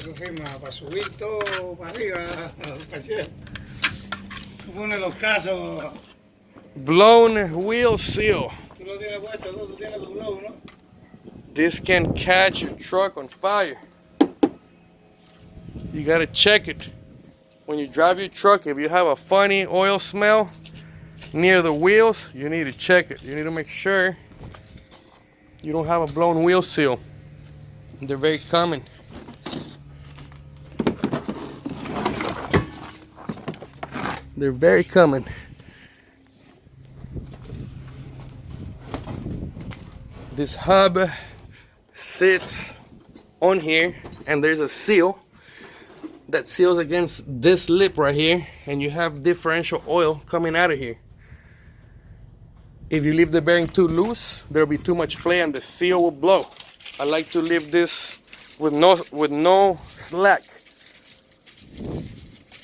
Eso firma para subir todo para arriba, para el cielo. Tú pones los casos. Blown wheel seal. Tú lo tienes puesto, tú tienes tu globo, ¿no? This can catch your truck on fire. You gotta check it. When you drive your truck, if you have a funny oil smell near the wheels, you need to check it. You need to make sure you don't have a blown wheel seal. They're very common. They're very common. This hub sits on here and there's a seal that seals against this lip right here, and you have differential oil coming out of here. If you leave the bearing too loose, there'll be too much play and the seal will blow. I like to leave this with no slack.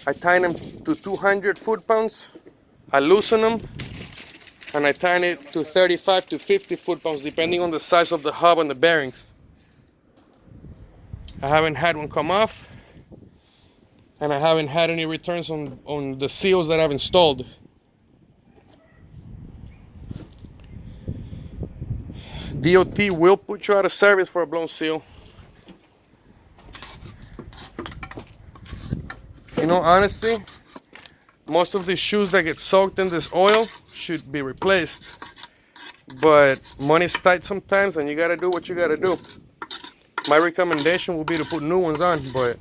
I tighten them to 200 foot-pounds, I loosen them, and I tighten it to 35 to 50 foot-pounds depending on the size of the hub and the bearings. I haven't had one come off, and I haven't had any returns on the seals that I've installed. DOT will put you out of service for a blown seal. You know, honestly, most of the shoes that get soaked in this oil should be replaced. But money's tight sometimes and you gotta do what you gotta do. My recommendation would be to put new ones on, but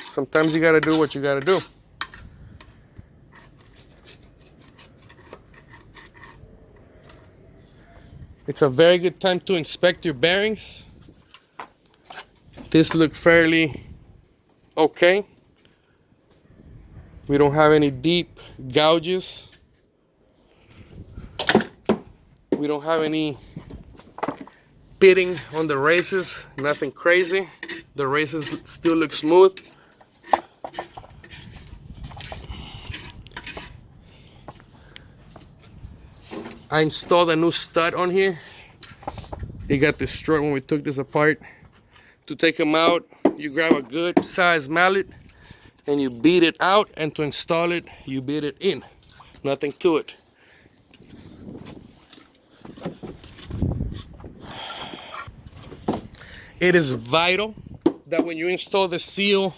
sometimes you gotta do what you gotta do. It's a very good time to inspect your bearings. This looks fairly okay. We don't have any deep gouges. We don't have any pitting on the races, nothing crazy. The races still look smooth. I installed a new stud on here. It got destroyed when we took this apart. To take them out, you grab a good size mallet and you beat it out, and to install it, you beat it in. Nothing to it. It is vital that when you install the seal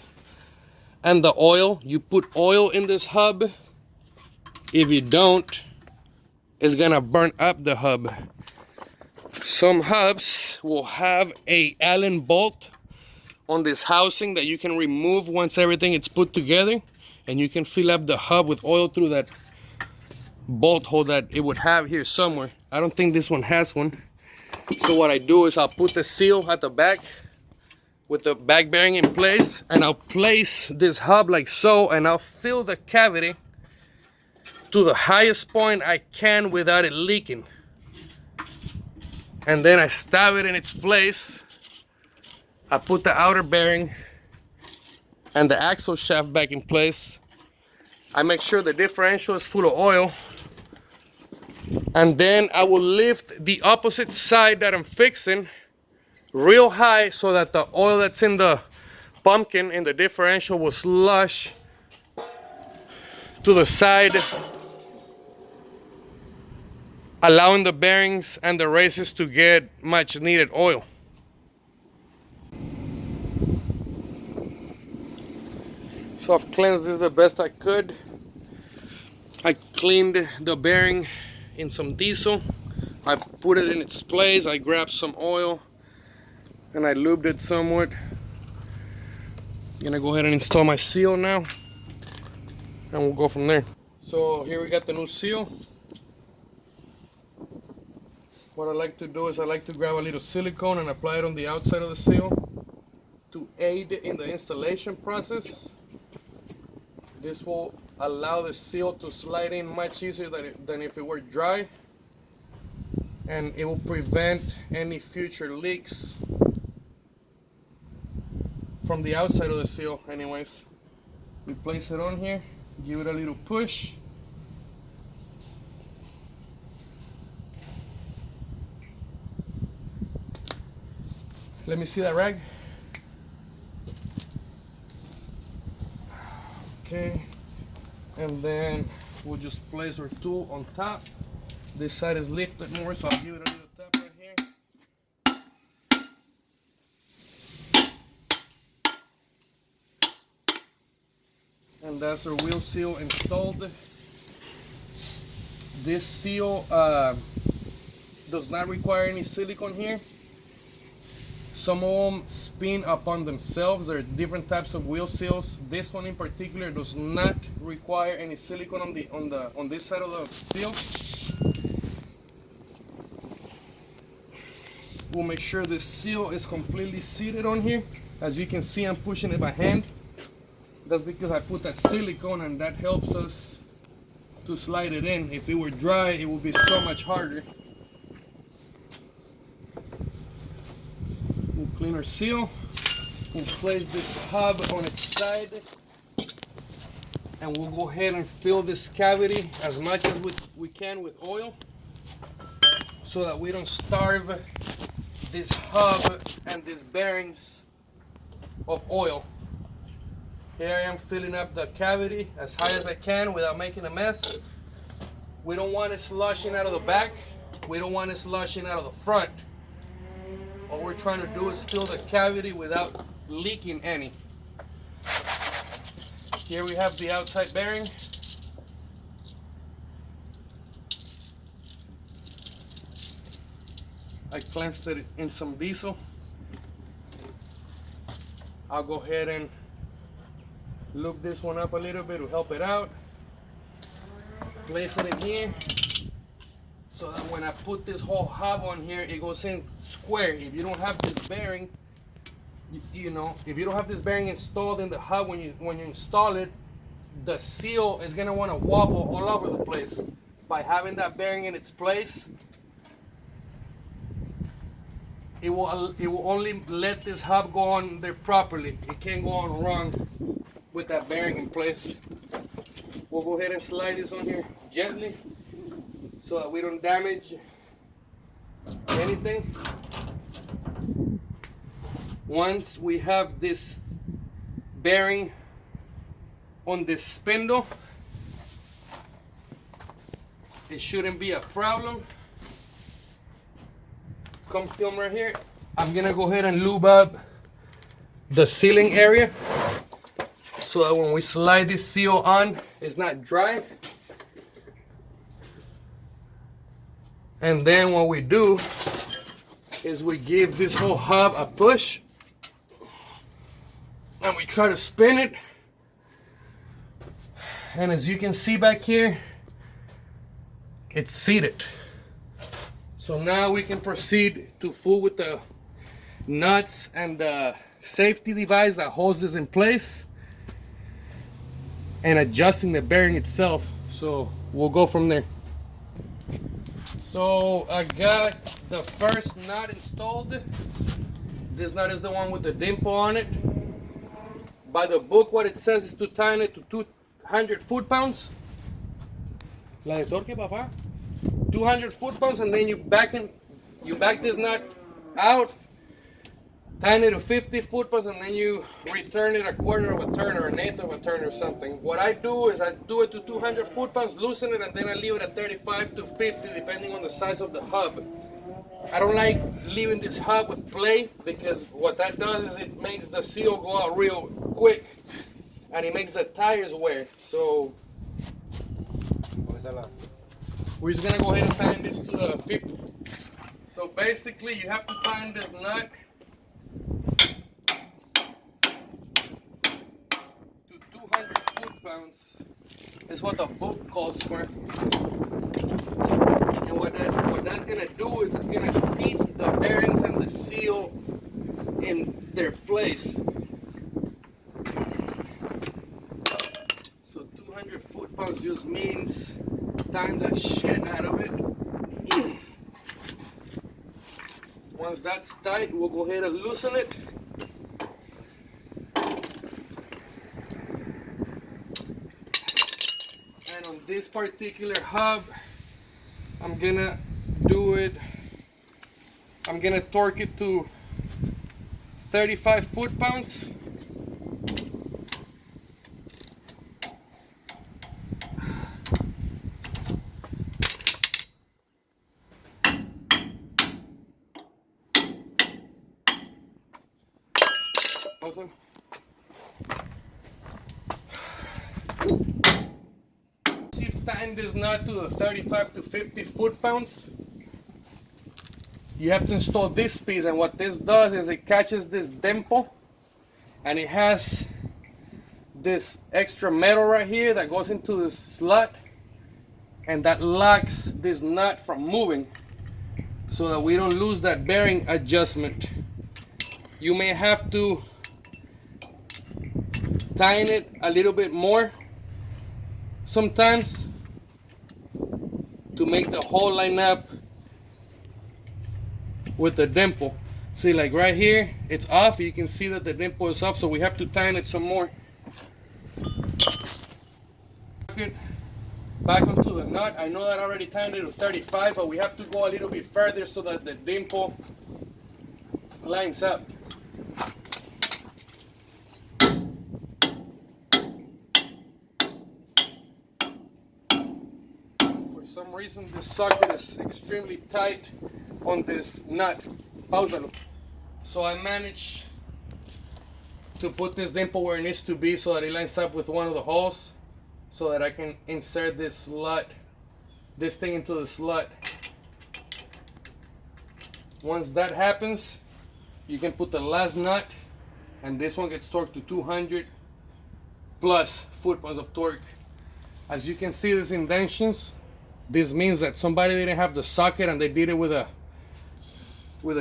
and the oil, you put oil in this hub. If you don't, it's gonna burn up the hub. Some hubs will have a Allen bolt on this housing that you can remove once everything is put together, and you can fill up the hub with oil through that bolt hole that it would have here somewhere. I don't think this one has one. So what I do is I'll put the seal at the back with the back bearing in place, and I'll place this hub like so, and I'll fill the cavity to the highest point I can without it leaking. And then I stab it in its place. I put the outer bearing and the axle shaft back in place. I make sure the differential is full of oil. And then I will lift the opposite side that I'm fixing real high so that the oil that's in the pumpkin in the differential will slush to the side, allowing the bearings and the races to get much needed oil. So I've cleansed this the best I could. I cleaned the bearing in some diesel. I put it in its place. I grabbed some oil and I lubed it somewhat. I'm gonna go ahead and install my seal now, and we'll go from there. So here we got the new seal. What I like to do is I like to grab a little silicone and apply it on the outside of the seal to aid in the installation process. This will allow the seal to slide in much easier than if it were dry, and it will prevent any future leaks from the outside of the seal. Anyways, we place it on here, give it a little push. Let me see that rag. Okay, and then we'll just place our tool on top. This side is lifted more, so I'll give it a little tap right here. And that's our wheel seal installed. This seal does not require any silicone here. Some of them spin upon themselves. There are different types of wheel seals. This one in particular does not require any silicone on this side of the seal. We'll make sure this seal is completely seated on here. As you can see, I'm pushing it by hand. That's because I put that silicone, and that helps us to slide it in. If it were dry, it would be so much harder. We'll clean our seal. We'll place this hub on its side, and we'll go ahead and fill this cavity as much as we can with oil, so that we don't starve this hub and these bearings of oil. Here I am filling up the cavity as high as I can without making a mess. We don't want it slushing out of the back. We don't want it slushing out of the front. What we're trying to do is fill the cavity without leaking any. Here we have the outside bearing. I cleansed it in some diesel. I'll go ahead and look this one up a little bit to help it out. Place it in here so that when I put this whole hub on here, it goes in square. If you don't have this bearing, you know, if you don't have this bearing installed in the hub when you install it, the seal is gonna want to wobble all over the place. By having that bearing in its place, it will only let this hub go on there properly. It can't go on wrong with that bearing in place. We'll go ahead and slide this on here gently so that we don't damage anything. Once we have this bearing on this spindle, it shouldn't be a problem. Come film right here. I'm gonna go ahead and lube up the sealing area so that when we slide this seal on, it's not dry. And then what we do is we give this whole hub a push, and we try to spin it. And as you can see back here, it's seated. So now we can proceed to fool with the nuts and the safety device that holds this in place and adjusting the bearing itself. So we'll go from there. So I got the first nut installed. This nut is the one with the dimple on it. By the book, what it says is to tighten it to 200 foot-pounds. La de torque, papá. 200 foot-pounds, and then you back this nut out, tighten it to 50 foot-pounds, and then you return it a quarter of a turn or an eighth of a turn or something. What I do is I do it to 200 foot-pounds, loosen it, and then I leave it at 35 to 50 depending on the size of the hub. I don't like leaving this hub with play, because what that does is it makes the seal go out real quick and it makes the tires wear. So we're just gonna go ahead and tighten this to the 50. So basically you have to tighten this nut to 200 foot-pounds. Is what the book calls for. And what that's gonna do is it's gonna seat the bearings and the seal in their place. So 200 foot-pounds just means time the shit out of it. Once that's tight, we'll go ahead and loosen it. And on this particular hub, I'm gonna torque it to 35 foot-pounds. Awesome. You've tightened this nut to the 35 to 50 foot-pounds. You have to install this piece, and what this does is it catches this dimple, and it has this extra metal right here that goes into the slot, and that locks this nut from moving so that we don't lose that bearing adjustment. You may have to tighten it a little bit more sometimes to make the hole line up with the dimple. See, like right here, it's off. You can see that the dimple is off, so we have to tighten it some more. Back onto the nut. I know that I already tightened it to 35, but we have to go a little bit further so that the dimple lines up. For some reason, this socket is extremely tight on this nut. Pausalo. So I managed to put this dimple where it needs to be so that it lines up with one of the holes, so that I can insert this slot, this thing into the slot. Once that happens, you can put the last nut, and this one gets torqued to 200 plus foot-pounds of torque. As you can see, these indentions, this means that somebody didn't have the socket and they did it with a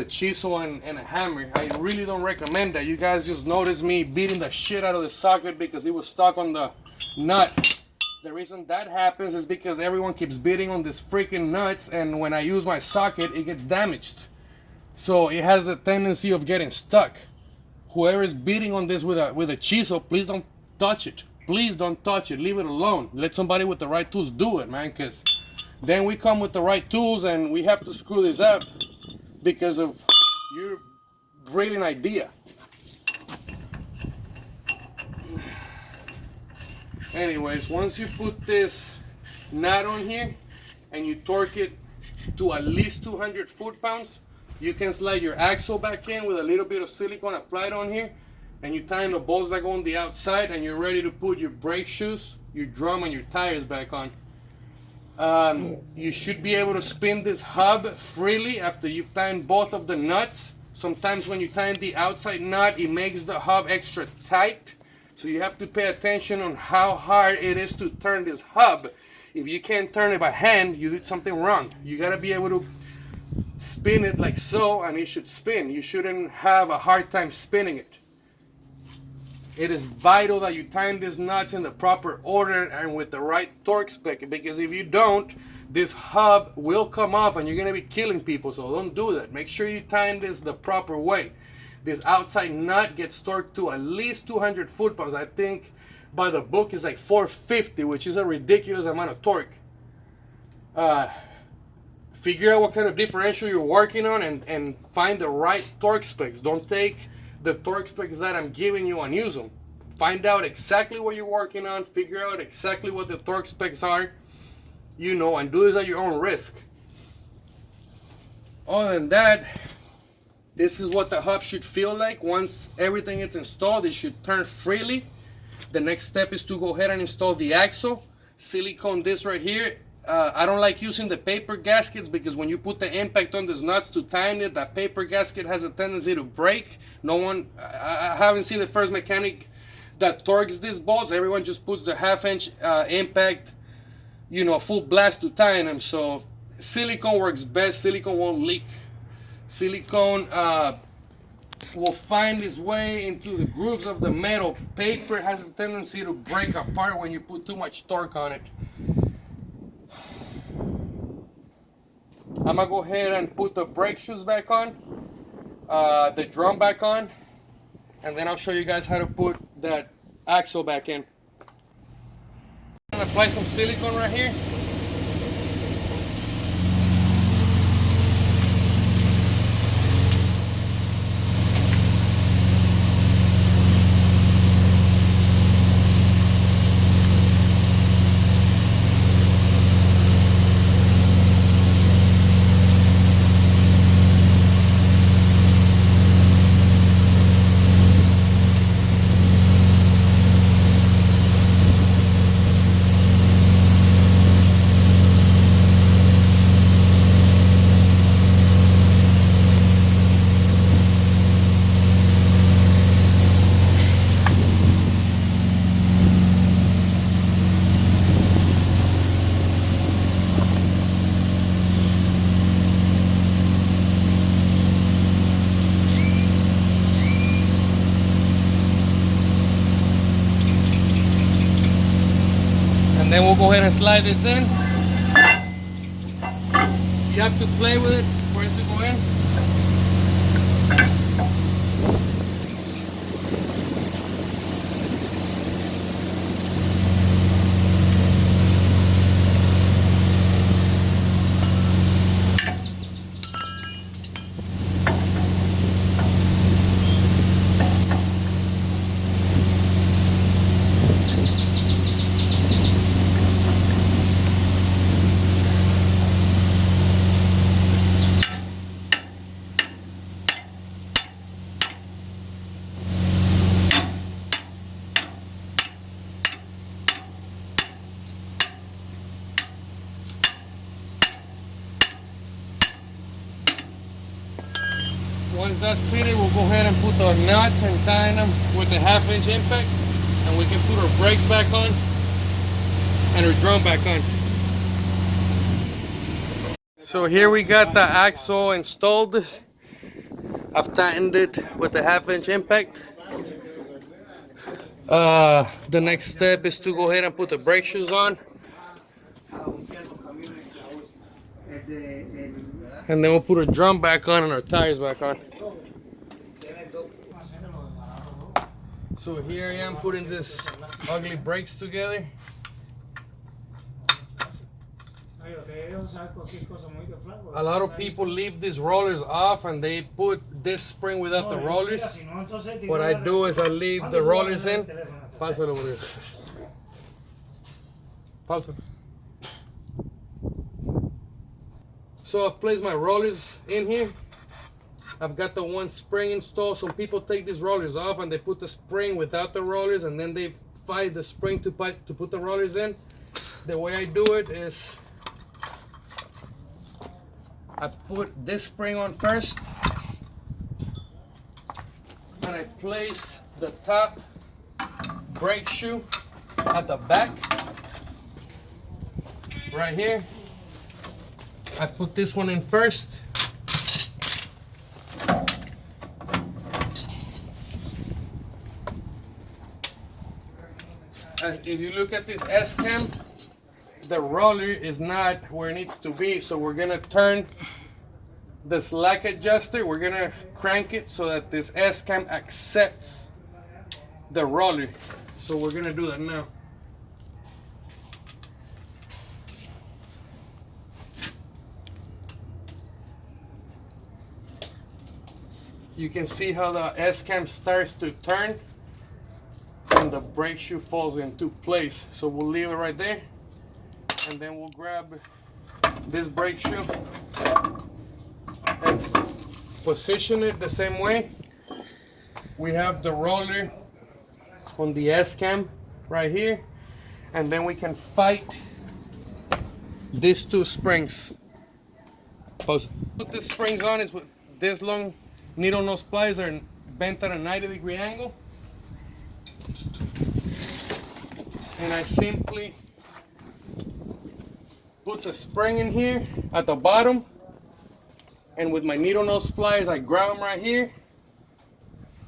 chisel and a hammer. I really don't recommend that. You guys just noticed me beating the shit out of the socket because it was stuck on the nut. The reason that happens is because everyone keeps beating on these freaking nuts, and when I use my socket, it gets damaged. So it has a tendency of getting stuck. Whoever is beating on this with a chisel, please don't touch it. Please don't touch it. Leave it alone. Let somebody with the right tools do it, man, because then we come with the right tools and we have to screw this up because of your brilliant idea. Anyways, once you put this nut on here and you torque it to at least 200 foot-pounds, you can slide your axle back in with a little bit of silicone applied on here, and you tighten the bolts that go on the outside, and you're ready to put your brake shoes, your drum, and your tires back on. You should be able to spin this hub freely after you've tightened both of the nuts. Sometimes when you tighten the outside nut, it makes the hub extra tight. So you have to pay attention on how hard it is to turn this hub. If you can't turn it by hand, you did something wrong. You gotta be able to spin it like so, and it should spin. You shouldn't have a hard time spinning it. It is vital that you tighten these nuts in the proper order and with the right torque spec, because if you don't, this hub will come off and you're gonna be killing people. So don't do that. Make sure you tighten this the proper way. This outside nut gets torqued to at least 200 foot-pounds. I think by the book is like 450, which is a ridiculous amount of torque. Figure out what kind of differential you're working on and find the right torque specs. Don't take the torque specs that I'm giving you and use them. Find out exactly what you're working on, figure out exactly what the torque specs are, you know, and do this at your own risk. Other than that, this is what the hub should feel like. Once everything is installed, it should turn freely. The next step is to go ahead and install the axle. Silicone this right here. I don't like using the paper gaskets because when you put the impact on these nuts to tighten it, that paper gasket has a tendency to break. I haven't seen the first mechanic that torques these bolts. Everyone just puts the 1/2 inch impact, you know, full blast to tighten them. So silicone works best. Silicone won't leak. Silicone will find its way into the grooves of the metal. Paper has a tendency to break apart when you put too much torque on it. I'm gonna go ahead and put the brake shoes back on, the drum back on, and then I'll show you guys how to put that axle back in. I'm gonna apply some silicone right here. And then we'll go ahead and slide this in. You have to play with it for it to go in. Once that's seated, we'll go ahead and put our nuts and tie them with the 1/2 inch impact, and we can put our brakes back on and our drum back on. So here we got the axle installed. I've tightened it with the 1/2 inch impact. The next step is to go ahead and put the brake shoes on. And then we'll put a drum back on and our tires back on. So here I am putting this ugly brakes together. A lot of people leave these rollers off and they put this spring without the rollers. What I do is I leave the rollers in. Pásalo, bro. Pásalo. So I've placed my rollers in here. I've got the one spring installed. Some people take these rollers off and they put the spring without the rollers, and then they find the spring to put the rollers in. The way I do it is I put this spring on first, and I place the top brake shoe at the back right here. I put this one in first. And if you look at this S-cam, the roller is not where it needs to be. So we're gonna turn the slack adjuster. We're gonna crank it so that this S-cam accepts the roller. So we're gonna do that now. You can see how the S-cam starts to turn and the brake shoe falls into place. So we'll leave it right there, and then we'll grab this brake shoe and position it the same way. We have the roller on the S-cam right here, and then we can fight these two springs. Put the springs on is with this long needle nose pliers that are bent at a 90-degree angle, and I simply put the spring in here at the bottom, and with my needle nose pliers I grab them right here,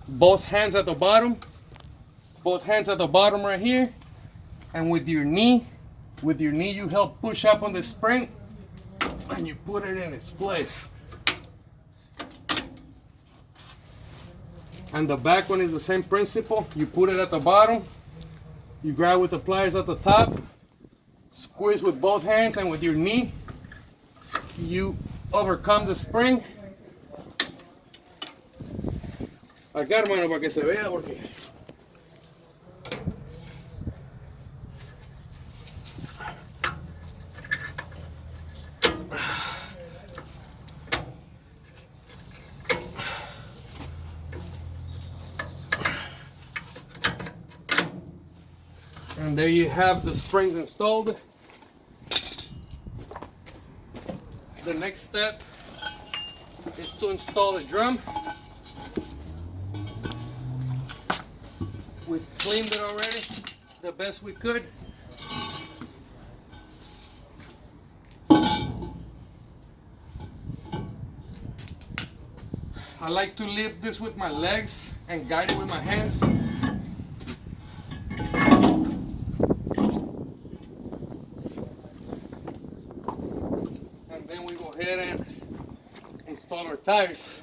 both hands at the bottom right here, and with your knee you help push up on the spring and you put it in its place. And the back one is the same principle. You put it at the bottom, you grab with the pliers at the top, squeeze with both hands, and with your knee you overcome the spring. Acá, hermano, para que se vea, porque and there you have the springs installed. The next step is to install the drum. We've cleaned it already the best we could. I like to lift this with my legs and guide it with my hands. tires.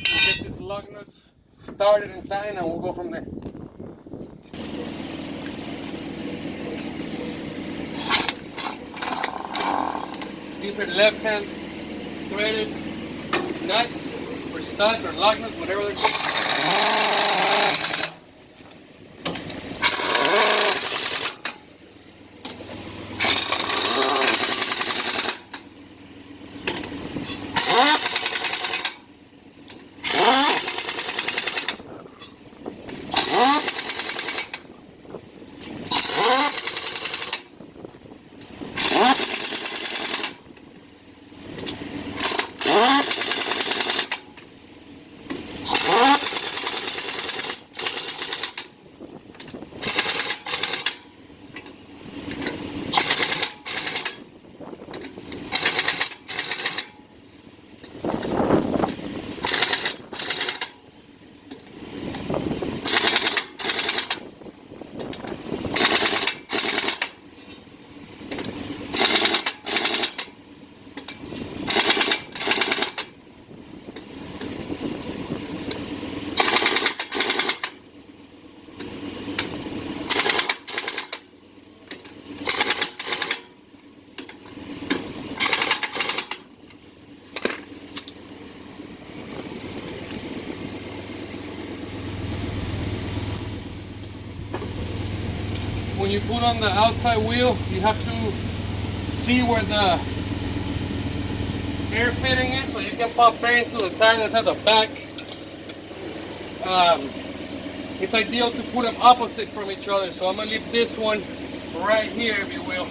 Get these lug nuts started and tightened, and we'll go from there. These are left-hand threaded nuts or studs or lug nuts, whatever they're called. When you put on the outside wheel, you have to see where the air fitting is, so you can pop air into the tire that's at the back. It's ideal to put them opposite from each other, so I'm gonna leave this one right here, if you will.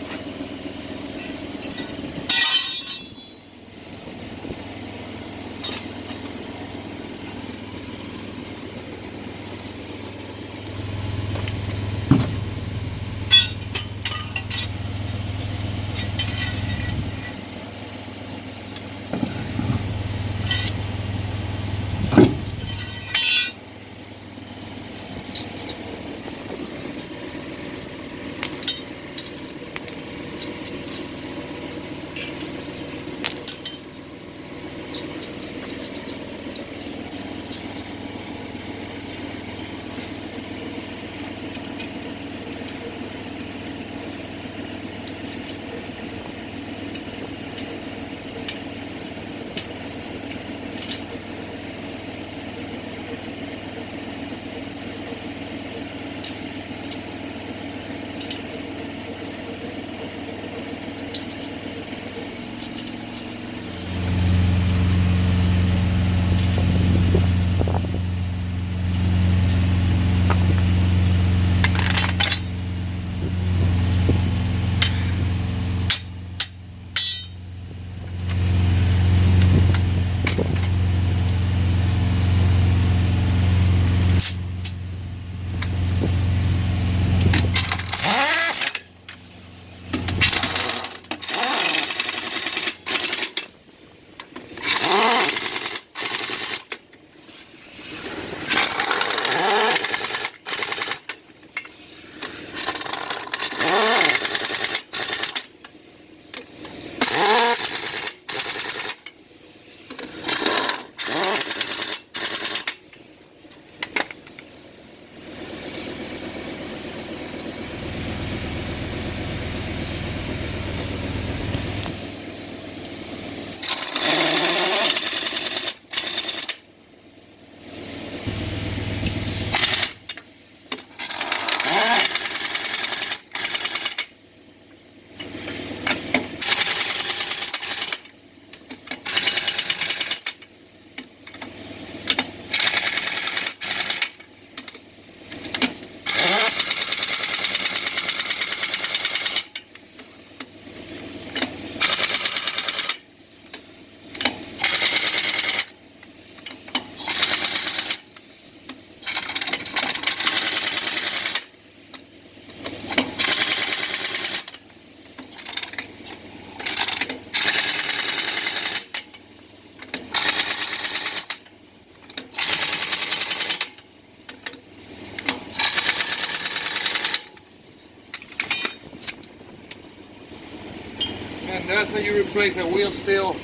And that's how you replace a wheel seal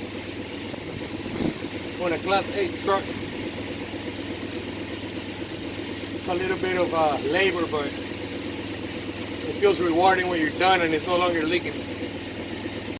on a Class 8 truck. It's a little bit of labor, but it feels rewarding when you're done and it's no longer leaking.